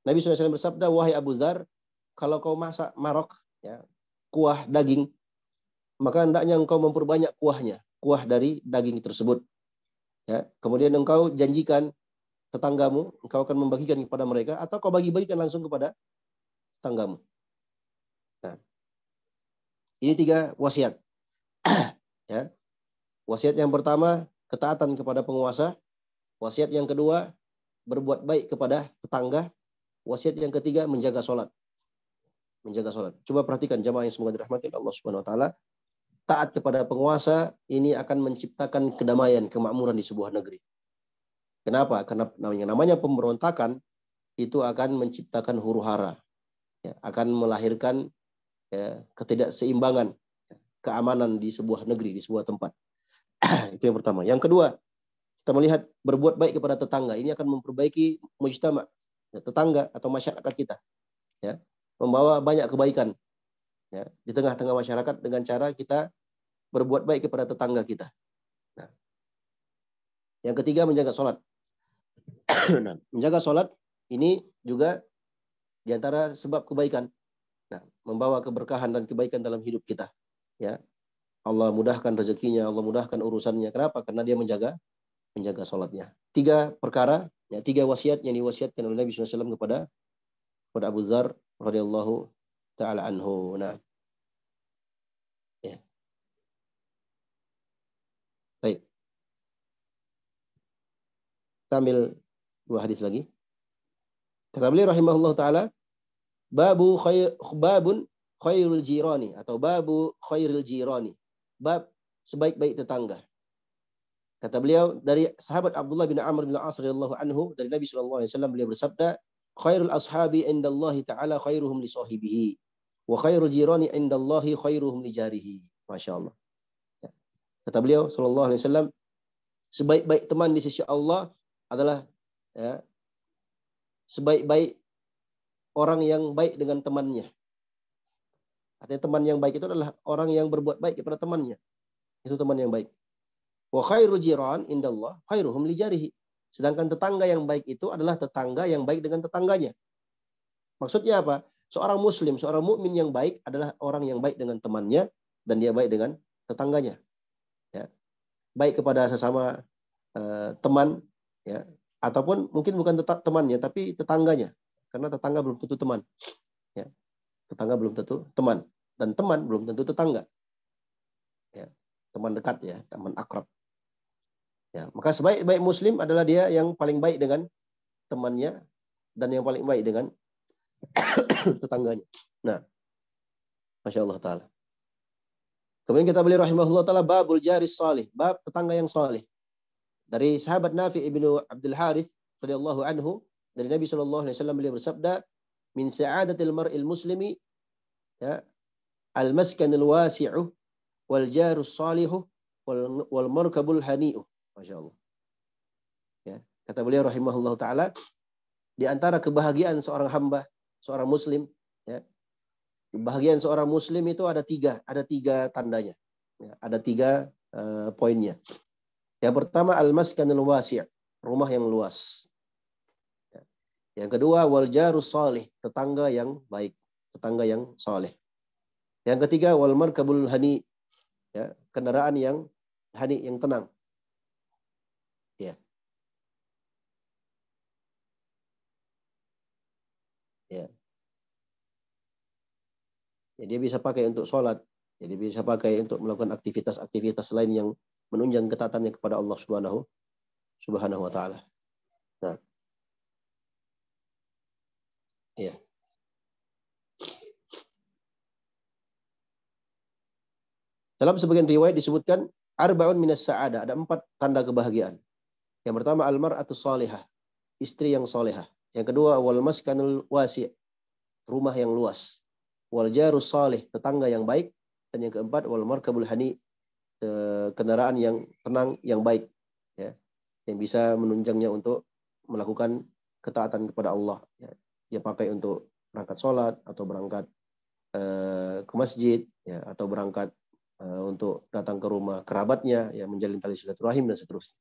Speaker 2: Nabi SAW bersabda, wahai Abu Dzar, kalau kau masak marok, ya, kuah daging, maka hendaknya engkau memperbanyak kuahnya, kuah dari daging tersebut. Ya, kemudian engkau janjikan tetanggamu, engkau akan membagikan kepada mereka, atau kau bagi-bagikan langsung kepada tetanggamu. Nah, ini 3 wasiat. Ya. Wasiat yang pertama, ketaatan kepada penguasa. Wasiat yang kedua, berbuat baik kepada tetangga. Wasiat yang ketiga, menjaga sholat. Coba perhatikan jamaah yang semoga dirahmati Allah Subhanahu wa taala. Taat kepada penguasa ini akan menciptakan kedamaian, kemakmuran di sebuah negeri. Kenapa? Karena namanya pemberontakan itu akan menciptakan huru-hara, ya, akan melahirkan, ya, ketidakseimbangan, keamanan di sebuah negeri, di sebuah tempat. Itu yang pertama. Yang kedua, kita melihat berbuat baik kepada tetangga. Ini akan memperbaiki mujtama, ya, tetangga atau masyarakat kita, ya, membawa banyak kebaikan, ya, di tengah-tengah masyarakat dengan cara kita berbuat baik kepada tetangga kita. Nah, yang ketiga, menjaga sholat. Nah, menjaga sholat ini juga diantara sebab kebaikan. Nah, membawa keberkahan dan kebaikan dalam hidup kita. Ya, Allah mudahkan rezekinya, Allah mudahkan urusannya. Kenapa? Karena dia menjaga sholatnya. 3 perkara, ya, 3 wasiat yang diwasiatkan oleh Nabi SAW kepada Abu Dzar radhiyallahu taala anhu. Nah, ya. Baik. Kita ambil 2 hadis lagi. Kata beliau rahimahullah taala, babun khairul jirani, atau babu khairul jirani, bab sebaik-baik tetangga. Kata beliau dari sahabat Abdullah bin Amr bin Al-As radhiyallahu anhu, dari Nabi sallallahu alaihi wasallam, beliau bersabda, khairul ashabi indallahi ta'ala khairuhum li sahibihi wa khairul jirani indallahi khairuhum li jarihi. Masyaallah. Kata beliau sallallahu alaihi wasallam, sebaik-baik teman di sisi Allah adalah, ya, sebaik-baik orang yang baik dengan temannya. Artinya teman yang baik itu adalah orang yang berbuat baik kepada temannya. Itu teman yang baik. Wa khairu jiran indallah khairuhum li jarihi. Sedangkan tetangga yang baik itu adalah tetangga yang baik dengan tetangganya. Maksudnya apa? Seorang muslim, seorang mukmin yang baik adalah orang yang baik dengan temannya dan dia baik dengan tetangganya. Ya. Baik kepada sesama teman, ya, ataupun mungkin bukan temannya tapi tetangganya. Karena tetangga belum tentu teman. Ya. Tetangga belum tentu teman, dan teman belum tentu tetangga. Ya, teman dekat ya, teman akrab. Ya, maka sebaik-baik muslim adalah dia yang paling baik dengan temannya dan yang paling baik dengan tetangganya. Nah, Masya Allah Ta'ala. Kemudian kita beli rahimahullah Ta'ala babul jaris salih, bab tetangga yang salih. Dari sahabat Nafi ibnu Abdul Harith radhiyallahu anhu, dari Nabi SAW beliau bersabda, min sa'adatil mar'il muslimi ya, al-maskanul wasi'u wal jarus salihu wal markabul hani'u. Masya Allah. Ya, kata beliau rahimahullah Ta'ala, di antara kebahagiaan seorang hamba, seorang muslim, ya, kebahagiaan seorang muslim itu ada tiga tandanya. Ya, ada tiga poinnya. Yang pertama, al-maskanul wasi', rumah yang luas. Ya. Yang kedua, wal jarus salih, tetangga yang baik, tetangga yang saleh. Yang ketiga, wal markabul hani, ya, kendaraan yang hani, yang tenang. Ya. Ya. Ya, dia bisa pakai untuk sholat. Jadi bisa pakai untuk melakukan aktivitas-aktivitas lain yang menunjang ketaatannya kepada Allah Subhanahu wa Ta'ala. Nah, ya. Dalam sebagian riwayat disebutkan arba'un minas sa'ada, ada 4 tanda kebahagiaan. Yang pertama, al-mar'atus salihah, istri yang salihah. Yang kedua, wal maskanul wasi', rumah yang luas. Wal jarus salih, tetangga yang baik. Dan yang keempat, wal markabul hani, kendaraan yang tenang, yang baik, ya, yang bisa menunjangnya untuk melakukan ketaatan kepada Allah. Ya. Dia pakai untuk berangkat sholat atau berangkat ke masjid, ya, atau berangkat untuk datang ke rumah kerabatnya, ya, menjalin tali silaturahim dan seterusnya.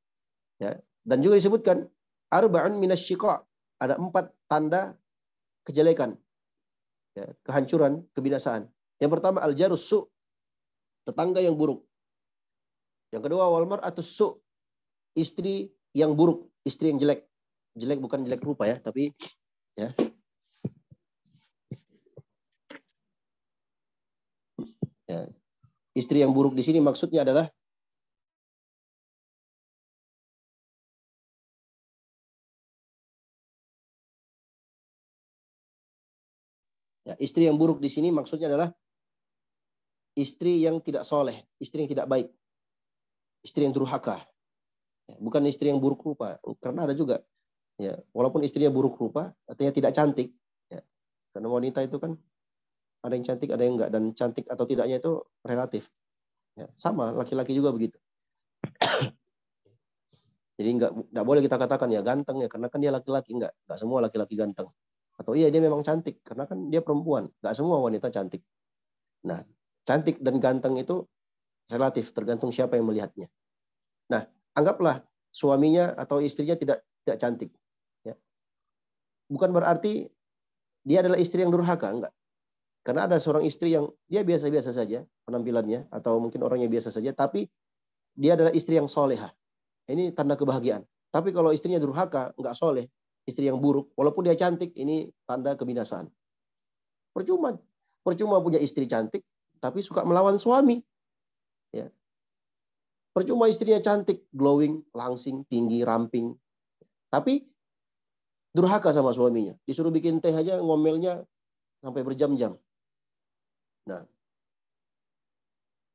Speaker 2: Ya. Dan juga disebutkan arba'un minasyiqa, ada 4 tanda kejelekan, ya, kehancuran, kebinasaan. Yang pertama, al-jarus su', tetangga yang buruk. Yang kedua, wal mar'atus su', istri yang buruk, istri yang jelek. Jelek bukan jelek rupa ya, tapi ya. Ya. Istri yang buruk di sini maksudnya adalah ya, istri yang buruk di sini maksudnya adalah istri yang tidak soleh, istri yang tidak baik, istri yang durhaka. Ya, bukan istri yang buruk rupa, karena ada juga, ya, walaupun istrinya buruk rupa, artinya tidak cantik. Ya. Karena wanita itu kan ada yang cantik, ada yang enggak, dan cantik atau tidaknya itu relatif. Ya, sama laki-laki juga begitu. Jadi enggak boleh kita katakan ya ganteng ya, karena kan dia laki-laki. Enggak semua laki-laki ganteng. Atau iya dia memang cantik, karena kan dia perempuan. Enggak semua wanita cantik. Nah, cantik dan ganteng itu relatif, tergantung siapa yang melihatnya. Nah, anggaplah suaminya atau istrinya tidak cantik. Ya. Bukan berarti dia adalah istri yang durhaka, enggak. Karena ada seorang istri yang dia biasa-biasa saja penampilannya, atau mungkin orangnya biasa saja, tapi dia adalah istri yang solehah. Ini tanda kebahagiaan. Tapi kalau istrinya durhaka, enggak soleh, istri yang buruk, walaupun dia cantik, ini tanda kebinasaan. Percuma punya istri cantik, tapi suka melawan suami. Ya. Percuma istrinya cantik, glowing, langsing, tinggi, ramping, tapi durhaka sama suaminya. Disuruh bikin teh aja ngomelnya sampai berjam-jam. Nah,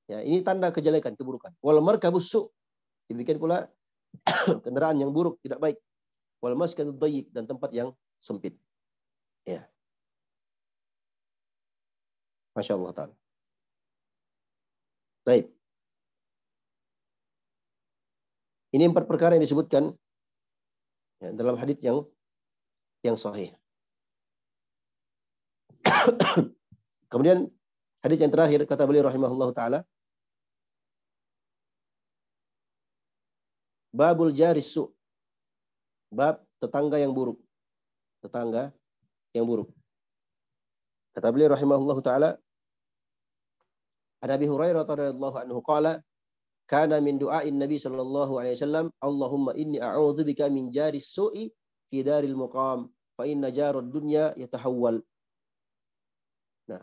Speaker 2: ya, ini tanda kejelekan, keburukan. Wal markabus su', dibikin pula kendaraan yang buruk, tidak baik. Wal maskanud dayyiq, dan tempat yang sempit. Ya. Masya Allah Ta'ala. Baik. Ini 4 perkara yang disebutkan, ya, dalam hadits yang sahih. Kemudian hadits yang terakhir, kata beliau rahimahullah ta'ala, babul jaris su', bab tetangga yang buruk. Tetangga yang buruk. Kata beliau rahimahullah ta'ala, Abi Hurairah radhiyallahu anhu qala, kana min du'ain Nabi sallallahu alaihi wasallam, Allahumma inni a'udzubika min jaris su'i fi daril muqam, fa inna jarad dunya yatahawwal. Nah,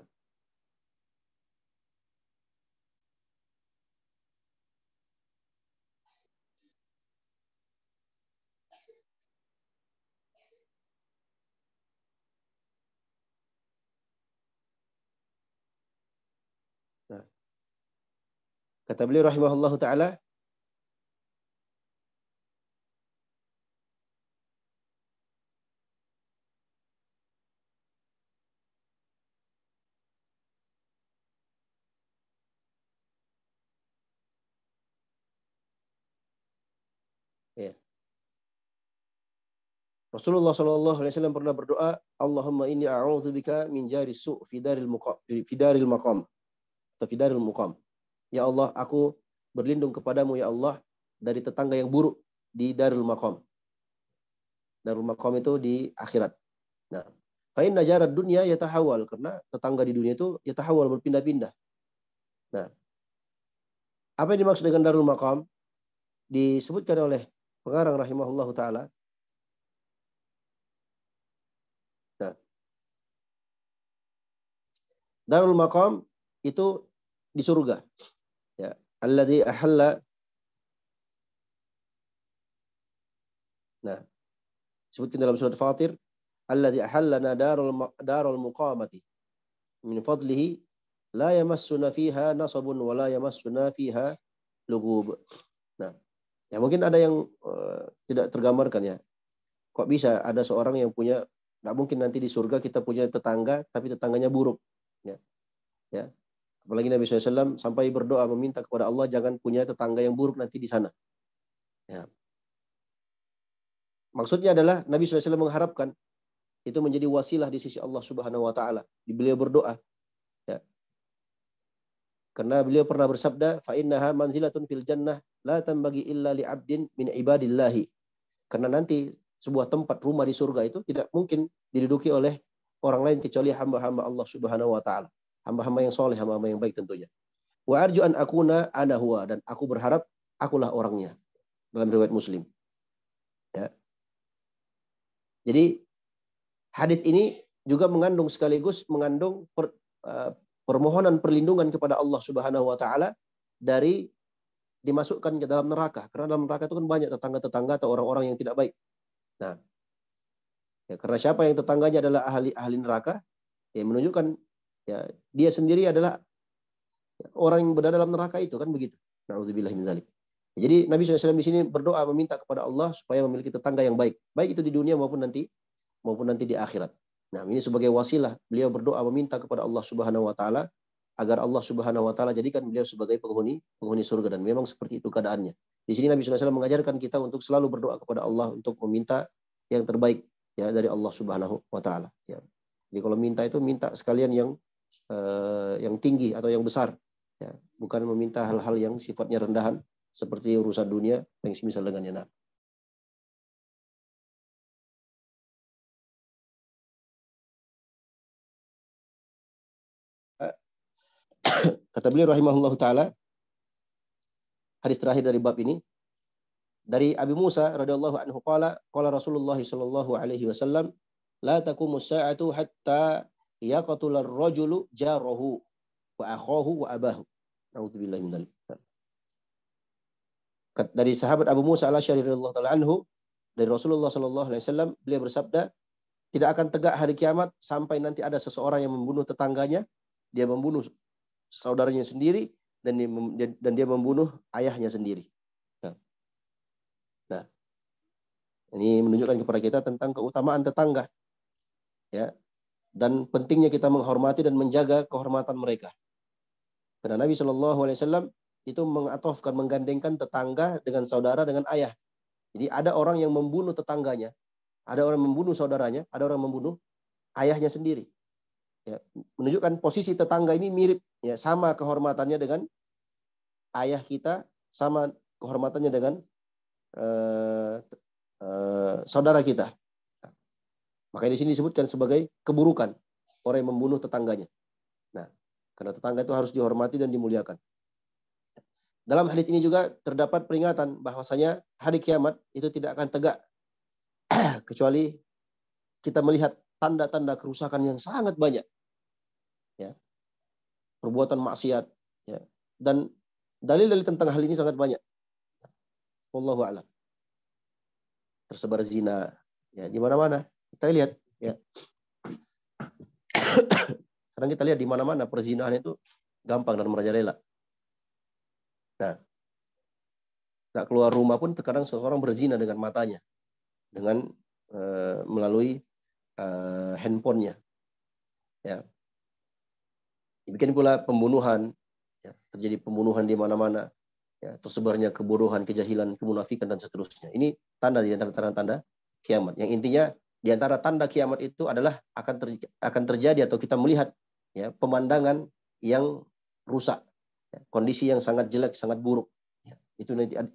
Speaker 2: Kata beliau rahimahullahu taala, ya. Rasulullah SAW pernah berdoa, Allahumma inni a'udzubika min jari su' fi daril maqam atau fi daril muqam. Ya Allah, aku berlindung kepadamu ya Allah dari tetangga yang buruk di darul maqam. Darul maqam itu di akhirat. Nah, fa inna jarad dunya yatahawal, karena tetangga di dunia itu yatahawal, berpindah-pindah. Nah, apa yang dimaksud dengan darul maqam? Disebutkan oleh pengarang rahimahullahu taala. Nah, darul maqam itu di surga. Ya, alladzi ahalla. Nah, sebutkan dalam surat Fatir, alladzi ahallana darul muqamati min fadlihi la yamassuna fiha nasabun wa la yamassuna fiha lugub. Nah, ya mungkin ada yang tidak tergambarkan ya. Kok bisa ada seorang yang punya, nggak mungkin nanti di surga kita punya tetangga tapi tetangganya buruk. Ya. Ya. Apalagi Nabi SAW sampai berdoa meminta kepada Allah jangan punya tetangga yang buruk nanti di sana. Ya. Maksudnya adalah Nabi SAW mengharapkan itu menjadi wasilah di sisi Allah Subhanahu Wa Taala. Beliau berdoa. Ya. Karena beliau pernah bersabda, fa innaha manzilatun fil jannah la tambagi illa li 'abdin min ibadillahi. Karena nanti sebuah tempat rumah di surga itu tidak mungkin diduduki oleh orang lain kecuali hamba-hamba Allah Subhanahu wa taala. Hamba-hamba yang soleh, hamba-hamba yang baik tentunya. Wa arju an akuna ana huwa, dan aku berharap akulah orangnya. Dalam riwayat Muslim. Ya. Jadi hadits ini juga sekaligus mengandung permohonan perlindungan kepada Allah Subhanahu wa taala dari dimasukkan ke dalam neraka. Karena dalam neraka itu kan banyak tetangga-tetangga atau orang-orang yang tidak baik. Nah, ya, karena siapa yang tetangganya adalah ahli neraka, ya menunjukkan ya dia sendiri adalah orang yang berada dalam neraka itu, kan begitu. Nauzubillah min dzalik. Jadi Nabi SAW di sini berdoa meminta kepada Allah supaya memiliki tetangga yang baik, baik itu di dunia maupun nanti di akhirat. Nah, ini sebagai wasilah beliau berdoa meminta kepada Allah Subhanahu wa taala agar Allah Subhanahu wa taala jadikan beliau sebagai penghuni surga, dan memang seperti itu keadaannya. Di sini Nabi SAW mengajarkan kita untuk selalu berdoa kepada Allah untuk meminta yang terbaik ya dari Allah Subhanahu wa taala ya. Jadi kalau minta itu minta sekalian yang tinggi atau yang besar ya, bukan meminta hal-hal yang sifatnya rendahan seperti urusan dunia yang semisal dengannya. Nah, kata beliau rahimahullahu taala, hadis terakhir dari bab ini dari Abi Musa radhiyallahu anhu qala Rasulullah sallallahu alaihi wasallam, la taqumus sa'atu hatta yaqtula ar-rajulu jarahu wa akhahu wa abahu. Nauzubillahi min dzalik. Dari sahabat Abu Musa al-Asy'ari radhiyallahu taala anhu, dari Rasulullah sallallahu alaihi wasallam, beliau bersabda, tidak akan tegak hari kiamat sampai nanti ada seseorang yang membunuh tetangganya, dia membunuh saudaranya sendiri, dan dia membunuh ayahnya sendiri. Nah, ini menunjukkan kepada kita tentang keutamaan tetangga, ya, dan pentingnya kita menghormati dan menjaga kehormatan mereka. Karena Nabi Shallallahu Alaihi Wasallam itu mengatofkan, menggandengkan tetangga dengan saudara dengan ayah. Jadi ada orang yang membunuh tetangganya, ada orang membunuh saudaranya, ada orang membunuh ayahnya sendiri. Ya, menunjukkan posisi tetangga ini mirip, ya, sama kehormatannya dengan ayah kita, sama kehormatannya dengan saudara kita. Makanya di sini disebutkan sebagai keburukan orang yang membunuh tetangganya. Nah, karena tetangga itu harus dihormati dan dimuliakan. Dalam hadits ini juga terdapat peringatan bahwasanya hari kiamat itu tidak akan tegak kecuali kita melihat tanda-tanda kerusakan yang sangat banyak, ya, perbuatan maksiat, ya, dan dalil-dalil tentang hal ini sangat banyak. Wallahu a'lam. Tersebar zina, ya, di mana-mana kita lihat, ya. Sekarang kita lihat di mana-mana perzinahan itu gampang dan merajalela. Nah, nggak keluar rumah pun terkadang seseorang berzina dengan matanya, dengan melalui handphonenya. Ya. Demikian pula pembunuhan, ya, terjadi pembunuhan di mana-mana, ya, tersebarnya kebodohan, kejahilan, kemunafikan dan seterusnya. Ini tanda di antara tanda-tanda kiamat. Yang intinya di antara tanda kiamat itu adalah akan terjadi atau kita melihat, ya, pemandangan yang rusak, ya, kondisi yang sangat jelek, sangat buruk. Ya,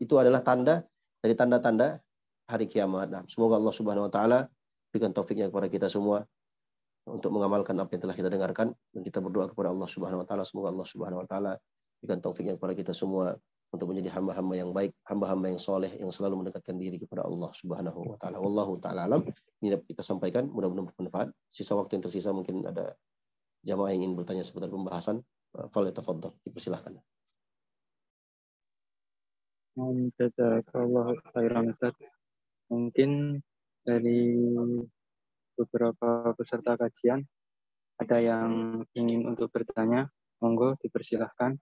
Speaker 2: itu adalah tanda dari tanda-tanda hari kiamat. Nah, semoga Allah Subhanahu wa taala berikan taufiknya kepada kita semua untuk mengamalkan apa yang telah kita dengarkan, dan kita berdoa kepada Allah Subhanahu wa taala semoga Allah Subhanahu wa taala berikan taufiknya kepada kita semua untuk menjadi hamba-hamba yang baik, hamba-hamba yang soleh yang selalu mendekatkan diri kepada Allah Subhanahu wa taala. Wallahu taala alam. Ini dapat kita sampaikan, mudah-mudahan bermanfaat. Sisa waktu yang tersisa mungkin ada jamaah yang ingin bertanya seputar pembahasan. Falyatafaddal, dipersilahkan.
Speaker 1: Jazakallahu khairan Ustaz. Mungkin dari beberapa peserta kajian ada yang ingin untuk bertanya, monggo dipersilahkan.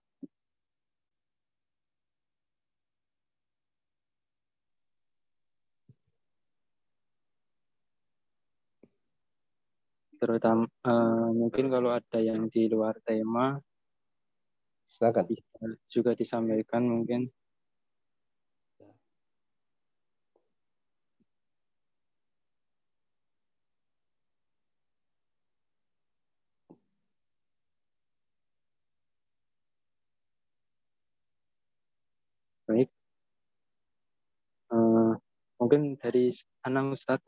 Speaker 1: Terutama mungkin kalau ada yang di luar tema,
Speaker 2: Silakan.
Speaker 1: bisa juga disampaikan mungkin. Baik. Mungkin dari Anang Ustaz.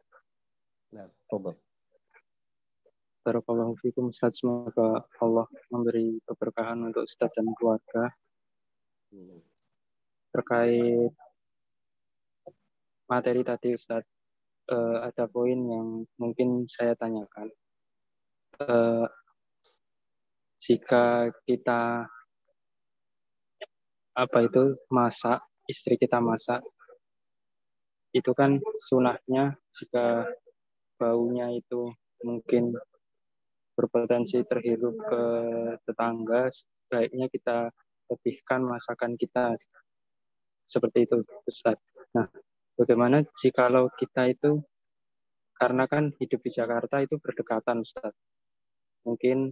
Speaker 2: Nah, fadhal.
Speaker 1: Barakallahu fikum Ustaz, semoga Allah memberi keberkahan untuk Ustaz dan keluarga. Terkait materi tadi Ustaz, ada poin yang mungkin saya tanyakan. Jika kita masak, istri kita masak, itu kan sunahnya jika baunya itu mungkin berpotensi terhirup ke tetangga, sebaiknya kita lebihkan masakan kita. Seperti itu, Ustaz. Nah, bagaimana jikalau kita itu, karena kan hidup di Jakarta itu berdekatan, Ustaz. Mungkin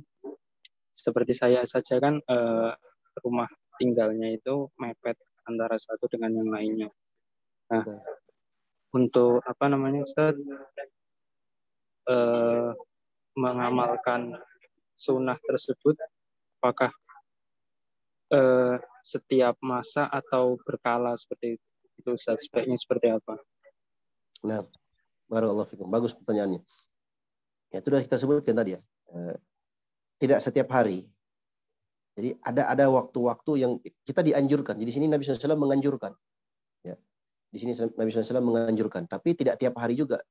Speaker 1: seperti saya saja kan, rumah tinggalnya itu mepet antara satu dengan yang lainnya. Nah, untuk Ustaz, mengamalkan sunnah tersebut, apakah setiap masa atau berkala seperti itu Ustaz? Sebaiknya seperti apa?
Speaker 2: Nah, barakallahu fikum. Bagus pertanyaannya. Ya, itu sudah kita sebutkan tadi ya. Tidak setiap hari. Jadi ada waktu-waktu yang kita dianjurkan. Jadi di sini Nabi SAW menganjurkan. Ya. Di sini Nabi SAW menganjurkan. Tapi tidak tiap hari juga.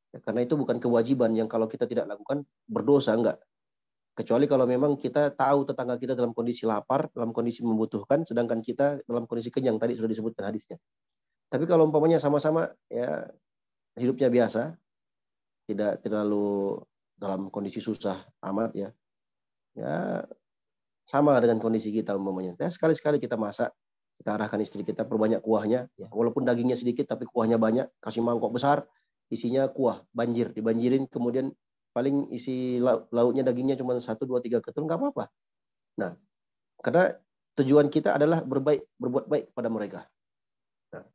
Speaker 2: Ya, karena itu bukan kewajiban yang kalau kita tidak lakukan berdosa, enggak. Kecuali kalau memang kita tahu tetangga kita dalam kondisi lapar, dalam kondisi membutuhkan, sedangkan kita dalam kondisi kenyang. Tadi sudah disebutkan hadisnya. Tapi kalau umpamanya sama-sama ya hidupnya biasa, tidak terlalu dalam kondisi susah amat ya. Ya sama dengan kondisi kita umpamanya. Ya, sekali-sekali kita masak, kita arahkan istri kita, perbanyak kuahnya. Ya, walaupun dagingnya sedikit, tapi kuahnya banyak. Kasih mangkok besar, isinya kuah, dibanjirin, kemudian paling isi lauknya dagingnya cuma 1, 2, 3 ketul, nggak apa-apa. Nah, karena tujuan kita adalah berbuat baik kepada mereka. Nah,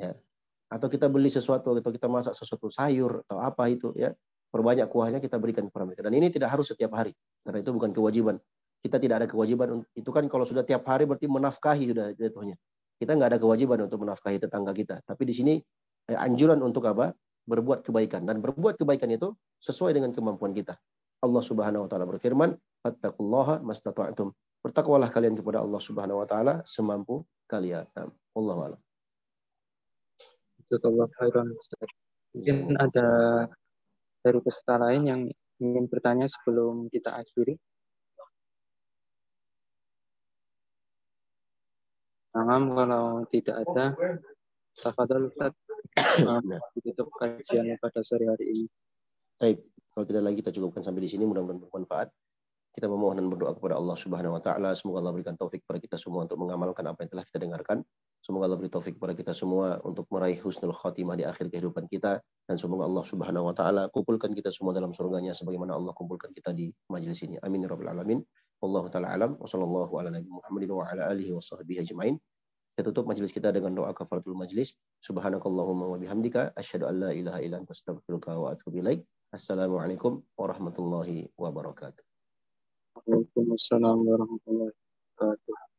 Speaker 2: ya. Atau kita beli sesuatu, atau kita masak sesuatu sayur atau apa itu, ya perbanyak kuahnya kita berikan kepada mereka. Dan ini tidak harus setiap hari, karena itu bukan kewajiban. Kita tidak ada kewajiban itu kan. Kalau sudah tiap hari berarti menafkahi sudah jatuhnya. Kita nggak ada kewajiban untuk menafkahi tetangga kita. Tapi di sini anjuran untuk apa? Berbuat kebaikan. Dan berbuat kebaikan itu sesuai dengan kemampuan kita. Allah Subhanahu wa taala berfirman, "Fattaqullaha mastata'tum." Bertakwalah kalian kepada Allah Subhanahu wa taala semampu kalian. Wallahu a'lam.
Speaker 1: Jazakallahu khairan Ustaz. Mungkin ada dari peserta lain yang ingin bertanya sebelum kita akhiri. Kalau tidak ada, tafadhol Ustaz, tutup kajian pada sore hari ini.
Speaker 2: Baik, kalau tidak lagi kita cukupkan sampai di sini, mudah-mudahan bermanfaat. Kita memohon dan berdoa kepada Allah Subhanahu wa taala, semoga Allah berikan taufik kepada kita semua untuk mengamalkan apa yang telah kita dengarkan. Semoga Allah beri taufik kepada kita semua untuk meraih husnul khatimah di akhir kehidupan kita, dan semoga Allah Subhanahu wa taala kumpulkan kita semua dalam surganya sebagaimana Allah kumpulkan kita di majelis ini. Amin ya rabbal alamin. Wallahu taala alam wa sallallahu ala nabi Muhammadin wa ala alihi wa sahbihi ajmain. Kita tutup majelis kita dengan doa kafaratul majlis. Subhanakallahumma wa bihamdika asyhadu an la ilaha illa anta astaghfiruka wa atubu ilaik. Assalamualaikum warahmatullahi wabarakatuh.
Speaker 1: Waalaikumsalam warahmatullahi wabarakatuh.